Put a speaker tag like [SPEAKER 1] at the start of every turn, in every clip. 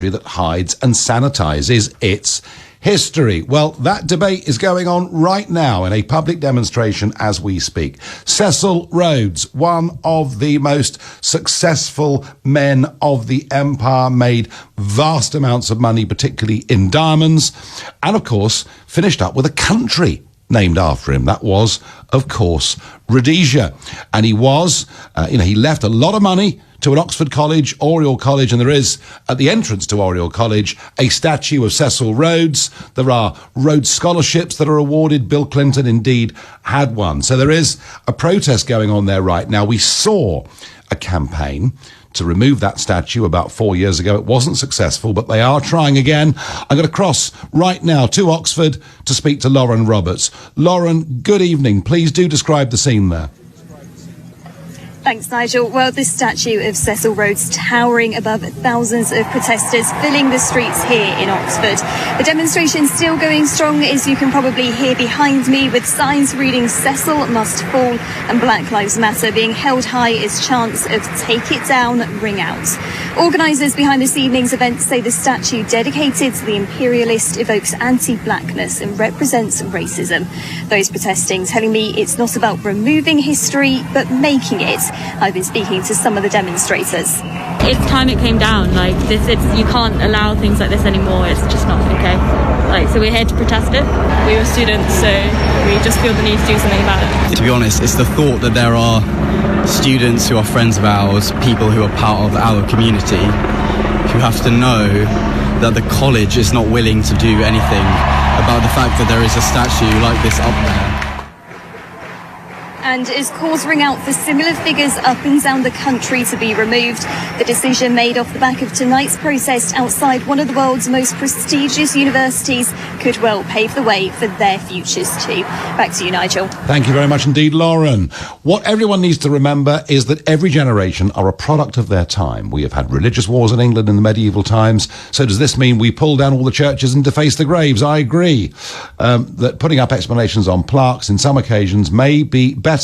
[SPEAKER 1] that hides and sanitizes its history. Well, that debate is going on right now in a public demonstration as we speak. Cecil Rhodes, one of the most successful men of the empire, made vast amounts of money, particularly in diamonds, and of course finished up with a country named after him. That was, of course, Rhodesia. And he was, he left a lot of money to an Oxford college, Oriel College, and there is, at the entrance to Oriel College, a statue of Cecil Rhodes. There are Rhodes scholarships that are awarded. Bill Clinton indeed had one. So there is a protest going on there right now. We saw a campaign to remove that statue about 4 years ago. It wasn't successful, but they are trying again. I'm going to cross right now to Oxford to speak to Lauren Roberts. Lauren, good evening. Please do describe the scene there.
[SPEAKER 2] Thanks, Nigel. Well, this statue of Cecil Rhodes towering above thousands of protesters filling the streets here in Oxford. The demonstration's still going strong, as you can probably hear behind me, with signs reading "Cecil must fall" and "Black Lives Matter" being held high as chants of "Take it down" ring out. Organisers behind this evening's event say the statue dedicated to the imperialist evokes anti-blackness and represents racism. Those protesting telling me it's not about removing history, but making it. I've been speaking to some of the demonstrators.
[SPEAKER 3] It's time it came down. Like this, you can't allow things like this anymore. It's just not okay. So we're here to protest it. We were students, so we just feel the need to do something about it.
[SPEAKER 4] To be honest, it's the thought that there are students who are friends of ours, people who are part of our community, who have to know that the college is not willing to do anything about the fact that there is a statue like this up there.
[SPEAKER 2] And as calls ring out for similar figures up and down the country to be removed, the decision made off the back of tonight's protest outside one of the world's most prestigious universities could well pave the way for their futures too. Back to you, Nigel.
[SPEAKER 1] Thank you very much indeed, Lauren. What everyone needs to remember is that every generation are a product of their time. We have had religious wars in England in the medieval times. So does this mean we pull down all the churches and deface the graves? I agree. That putting up explanations on plaques in some occasions may be better.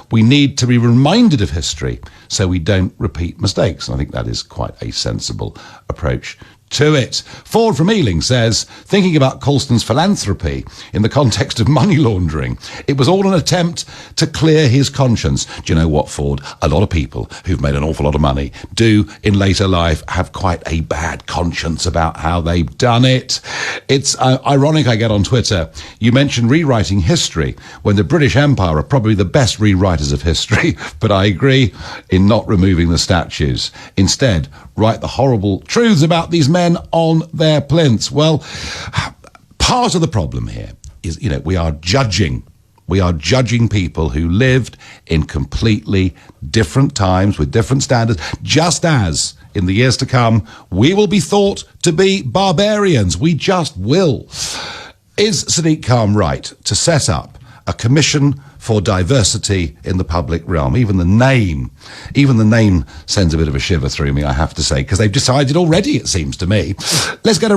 [SPEAKER 1] We need to be reminded of history so we don't repeat mistakes. And I think that is quite a sensible approach to it. Ford from Ealing says, thinking about Colston's philanthropy in the context of money laundering, it was all an attempt to clear his conscience. Do you know what, Ford? A lot of people who've made an awful lot of money do in later life have quite a bad conscience about how they've done it. It's ironic, I get on Twitter, you mentioned rewriting history when the British Empire are probably the best rewriters of history, but I agree in not removing the statues. Instead, write the horrible truths about these men on their plinths. Well, part of the problem here is, we are judging people who lived in completely different times with different standards, just as in the years to come, we will be thought to be barbarians. We just will. Is Sadiq Khan right to set up a commission for diversity in the public realm? Even the name sends a bit of a shiver through me, I have to say, because they've decided already, it seems to me. Let's get a